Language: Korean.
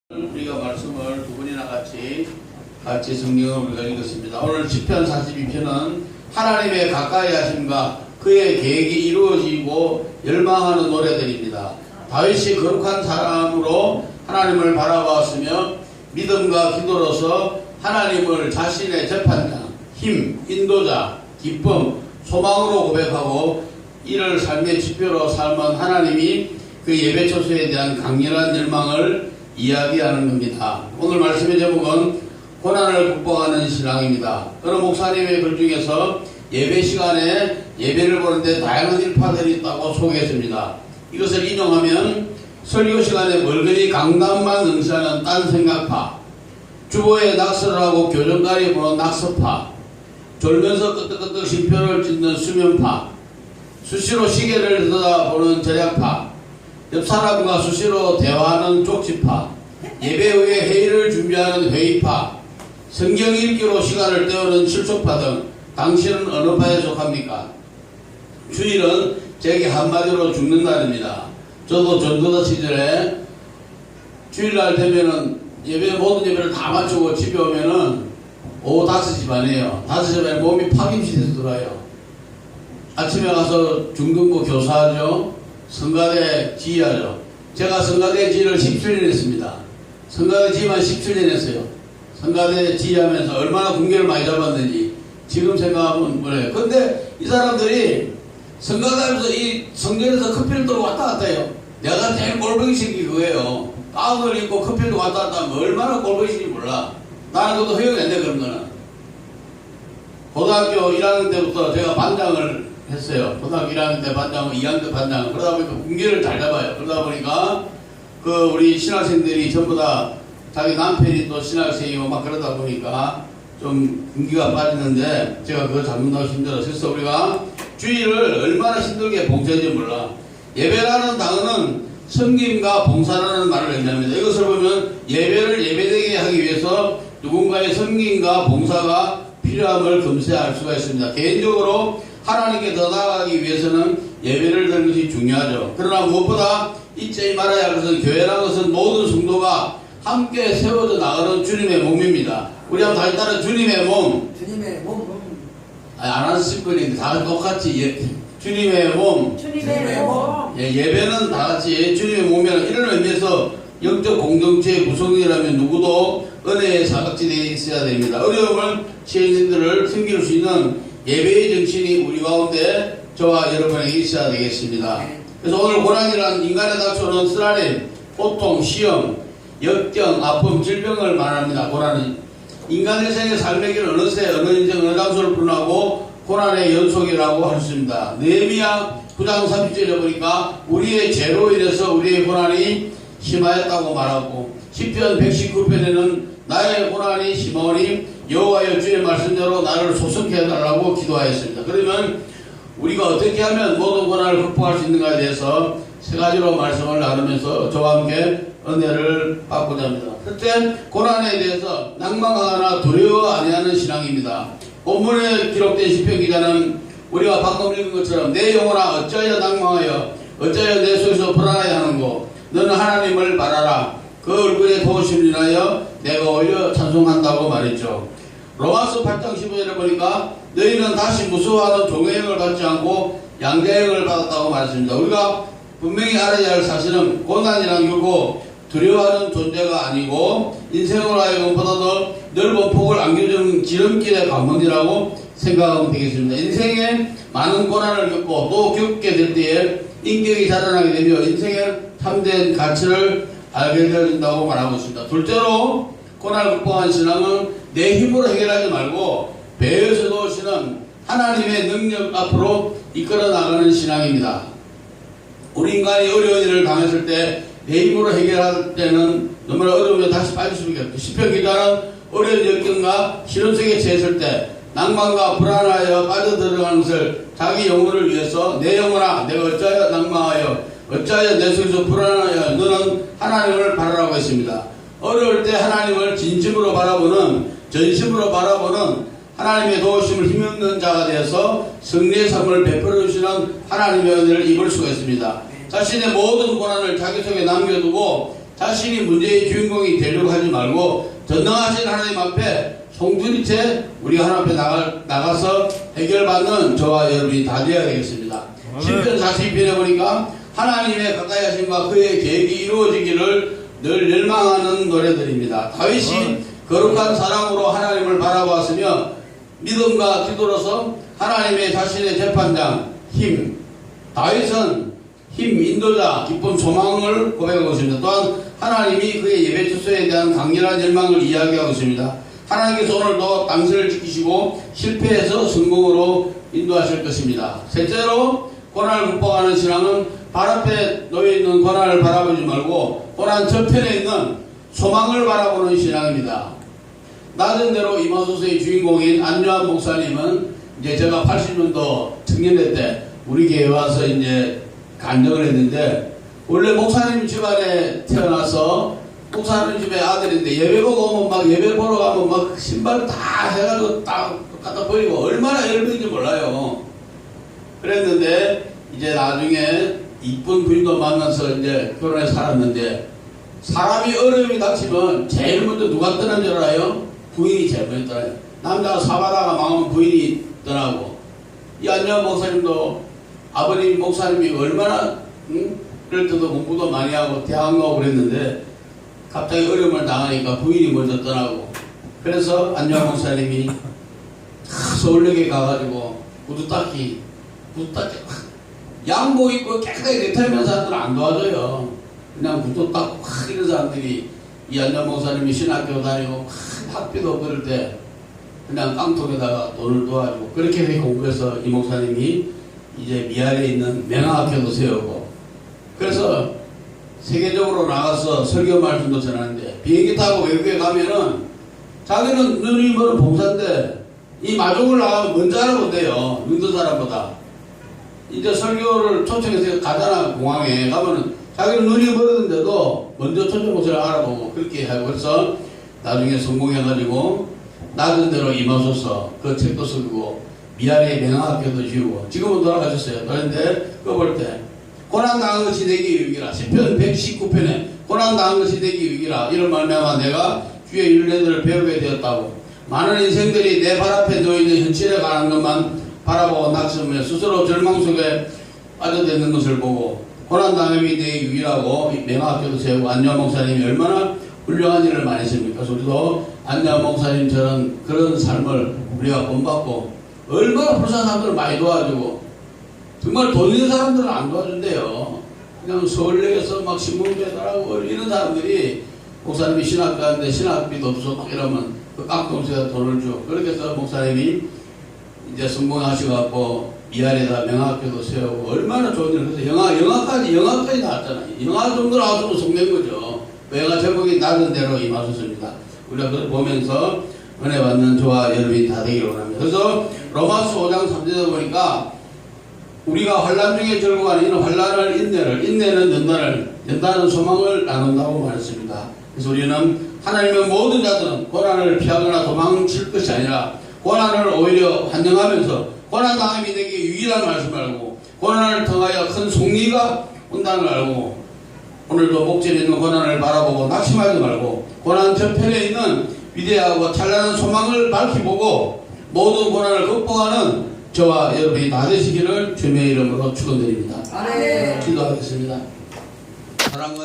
우리가 말씀을 두 번이나 같이 성경을 우리가 읽었습니다. 오늘 시편 42편은 하나님의 가까이 하심과 그의 계획이 이루어지고 열망하는 노래들입니다. 다윗이 거룩한 사람으로 하나님을 바라보았으며 믿음과 기도로서 하나님을 자신의 재판장, 힘, 인도자, 기쁨, 소망으로 고백하고 이를 삶의 지표로 삶은 하나님이 그 예배 초소에 대한 강렬한 열망을 이야기하는 겁니다. 오늘 말씀의 제목은 고난을 극복하는 신앙입니다. 어느 목사님의 글 중에서 예배 시간에 예배를 보는데 다양한 일파들이 있다고 소개했습니다. 이것을 인용하면 설교 시간에 멀거니 강단만 응시하는 딴 생각파, 주보에 낙서를 하고 교정가리 보는 낙서파, 졸면서 끄떡끄떡 심표를 짓는 수면파, 수시로 시계를 들여다보는 절약파, 옆 사람과 수시로 대화하는 쪽지파, 예배 후에 회의를 준비하는 회의파, 성경 읽기로 시간을 때우는 실속파 등 당신은 어느 파에 속합니까? 주일은 제게 한마디로 죽는 날입니다. 저도 전도사 시절에 주일날 되면은 모든 예배를 다 마치고 집에 오면은 오후 5시 반이에요. 5시 반에 몸이 파김치돼서 들어와요. 아침에 가서 중등부 교사하죠. 성가대 지휘하죠. 제가 성가대 지휘를 17년 했습니다. 성가대 지휘만 17년 했어요. 성가대 지휘하면서 얼마나 군계를 많이 잡았는지 지금 생각하면 뭐래요. 근데 이 사람들이 성가대하면서 이 성전에서 커피를 들고 왔다 갔다 해요. 내가 제일 꼴보기 싫은 게 그거예요. 가운을 입고 커피를 들고 왔다 갔다 하면 얼마나 꼴보기 싫은지 몰라. 나는 그것도 허용이 안 돼, 그런 거는. 고등학교 1학년 때부터 제가 반장을 했어요. 고등학교 1학년 때 반장, 2학년 때 반장. 그러다 보니까 군기를 잘 잡아요. 그러다 보니까 우리 신학생들이 전부 다 자기 남편이 또 신학생이고 막 그러다 보니까 좀 군기가 빠지는데 제가 그거 잡는다고 힘들어서 그래서 우리가 주일을 얼마나 힘들게 봉사했는지 몰라. 예배라는 단어는 섬김과 봉사라는 말을 의미합니다. 이것을 보면 예배를 예배되게 하기 위해서 누군가의 섬김과 봉사가 필요함을 금세알 수가 있습니다. 개인적으로 하나님께 더 나아가기 위해서는 예배를 드리는 것이 중요하죠. 그러나 무엇보다 잊지 말아야 할 것은 교회라는 것은 모든 성도가 함께 세워져 나가는 주님의 몸입니다. 우리 한번 다시 따라 주님의 몸. 주님의 몸. 안 하실 거니까 다 똑같이 주님의 몸. 주님의 몸. 예배는 다 같이 주님의 몸이라는 이런 의미에서 영적 공동체의 구성이라면 누구도 은혜에 사각지대에 있어야 됩니다. 어려움을 시행인들을 섬길 수 있는 예배의 정신이 우리 가운데 저와 여러분에게 있어야 되겠습니다. 그래서 오늘 고난이란 인간의 닥쳐오는 쓰라림, 고통, 시험, 역경, 아픔, 질병을 말합니다. 고난은 인간의 생의 삶의 길 어느 새, 어느 인생, 어느 장소를 분하고 고난의 연속이라고 할 수 있습니다. 느헤미야 9장 30절에 보니까 우리의 죄로 인해서 우리의 고난이 심하였다고 말하고 시편 119편에는 나의 고난이 심하오니 여호와여 주의 말씀대로 나를 소성케 해달라고 기도하였습니다. 그러면 우리가 어떻게 하면 모든 고난을 극복할 수 있는가에 대해서 세 가지로 말씀을 나누면서 저와 함께 은혜를 받고자 합니다. 첫째, 고난에 대해서 낭망하거나 두려워 아니하는 신앙입니다. 본문에 기록된 시편 기자는 우리가 방금 읽은 것처럼 내 영혼아 어찌하여 낭망하여 어찌하여 내 속에서 불안하여 하는고 너는 하나님을 바라라. 그 얼굴에 도우심을 인하여 내가 올려 찬송한다고 말했죠. 로마서 8장 15절에 보니까 너희는 다시 무서워하는 종의 영을 받지 않고 양자의 영을 받았다고 말했습니다. 우리가 분명히 알아야 할 사실은 고난이란 결국 두려워하는 존재가 아니고 인생으로 하여금 보다 더 넓은 폭을 안겨주는 지름길의 관문이라고 생각하면 되겠습니다. 인생에 많은 고난을 겪고 또 겪게 될 때에 인격이 자라나게 되며 인생의 참된 가치를 알게 되어진다고 말하고 있습니다. 둘째로 고난을 극복한 신앙은 내 힘으로 해결하지 말고 배에서 도우시는 하나님의 능력 앞으로 이끌어 나가는 신앙입니다. 우리 인간이 어려운 일을 당했을 때 내 힘으로 해결할 때는 너무나 어려우면 다시 빠질 수밖에 없죠. 시편 기자는 어려운 역경과 시련 속에 처했을 때 낭만과 불안하여 빠져들어가는 것을 자기 영혼을 위해서 내 영혼아 내가 어찌하여 낭망하여 어찌하여 내 속에서 불안하여 너는 하나님을 바라라고 했습니다. 어려울 때 하나님을 진심으로 바라보는 전심으로 바라보는 하나님의 도우심을 힘없는 자가 되어서 승리의 삶을 베풀어 주시는 하나님의 은혜를 입을 수가 있습니다. 자신의 모든 고난을 자기 속에 남겨두고 자신이 문제의 주인공이 되려고 하지 말고 전능하신 하나님 앞에 송두리째 우리가 하나님 앞에 나가서 해결받는 저와 여러분이 다 되어야 되겠습니다. 10편 42편에 보니까 하나님의 가까이 하심과 그의 계획이 이루어지기를 늘 열망하는 노래들입니다. 다윗이 거룩한 사랑으로 하나님을 바라보았으며 믿음과 기도로서 하나님의 자신의 재판장 힘, 다윗은 힘, 인도자, 기쁜 소망을 고백하고 있습니다. 또한 하나님이 그의 예배 처소에 대한 강렬한 열망을 이야기하고 있습니다. 하나님께서 오늘도 당신을 지키시고 실패해서 성공으로 인도하실 것입니다. 셋째로 고난을 극복하는 신앙은 발 앞에 놓여있는 고난을 바라보지 말고 고난 저편에 있는 소망을 바라보는 신앙입니다. 낮은 대로 이마소서의 주인공인 안요한 목사님은 이제 제가 80년도 청년회 때 우리 교회에 와서 이제 간증을 했는데, 원래 목사님 집안에 태어나서 목사님 집에 아들인데 예배 보고 오면 막 예배 보러 가면 막 신발 다 해가지고 딱 갖다 버리고 얼마나 열받는지 몰라요. 그랬는데 이제 나중에 이쁜 부인도 만나서 이제 결혼해 살았는데, 사람이 어려움이 닥치면 제일 먼저 누가 떠난 줄 알아요? 부인이 제일 먼저 떠나요. 남자가 사바다가 망하면 부인이 떠나고, 이 안녕 목사님도 아버님 목사님이 얼마나 그럴 때도 공부도 많이 하고 대학 가고 그랬는데 갑자기 어려움을 당하니까 부인이 먼저 떠나고, 그래서 안녕 목사님이 서울역에 가가지고 구두 닦기 양복 입고 깨끗하게 넥타이면 사람들은 안 도와줘요. 그냥 구두 닦고 이런 사람들이, 이 안녕 목사님이 신학교 다니고 학비도 그럴 때 그냥 깡통에다가 돈을 도와주고 그렇게 해서 공부해서 이 목사님이 이제 미아리에 있는 명학교도 세우고, 그래서 세계적으로 나가서 설교 말씀도 전하는데, 비행기 타고 외국에 가면은 자기는 눈이 먼 봉사인데 이 마중을 나가면 먼저 알아본대요. 인도 사람보다. 이제 설교를 초청해서 가잖아. 공항에 가면은 자기는 눈이 멀었는데도 먼저 초청 곳을 알아보고 그렇게 하고, 그래서 나중에 성공해가지고 낮은 대로 임하소서 그 책도 쓰고 미아리의 명학교도 지우고 지금은 돌아가셨어요. 그런데 그거 볼 때 고난당한 것이 내게 유익이라, 시편 119편에 고난당한 것이 내게 유익이라, 이런 말미암아 내가 주의 율례들을 배우게 되었다고. 많은 인생들이 내 발 앞에 놓여있는 현실에 관한 것만 바라보고 낙심하며 스스로 절망 속에 빠져드는 것을 보고, 고난당함이 내게 유익이라고 명학교도 세우고 안녕 목사님이 얼마나 훌륭한 일을 많이 했습니까? 그래서 우리도 안녕 목사님처럼 그런 삶을 우리가 본받고, 얼마나 불쌍한 사람들을 많이 도와주고, 정말 돈 있는 사람들은 안 도와준대요. 그냥 서울역에서 막 신문 배달하고 이런 사람들이 목사님이 신학교 가는데 신학비도 없어 막 이러면 그 깡통수에다 돈을 줘. 그렇게 해서 목사님이 이제 성공하셔갖고 미아리에다 명학교도 세우고 얼마나 좋은 일을 해서 영화까지 나왔잖아요. 영화 정도 나왔으면 성된 거죠. 영화 제목이 낮은 대로 임하소서입니다. 우리가 그걸 보면서 은혜 받는 저와 여러분이 다 되기를 원합니다. 그래서 로마서 5장 3절에 보니까 우리가 환난 중에 즐거워하는 이런 환난을 인내는 연단은 소망을 나눈다고 말했습니다. 그래서 우리는 하나님의 모든 자들은 고난을 피하거나 도망칠 것이 아니라 고난을 오히려 환영하면서 고난 당함이 내게 유일한 말씀을 알고 고난을 통하여 큰 승리가 온다는 걸 알고, 오늘도 목전에 있는 고난을 바라보고 낙심하지 말고 고난 저편에 있는 위대하고 찬란한 소망을 밝히보고 모든 고난을 극복하는 저와 여러분이 다 되시기를 주님의 이름으로 축원드립니다. 아멘. 기도하겠습니다. 사랑과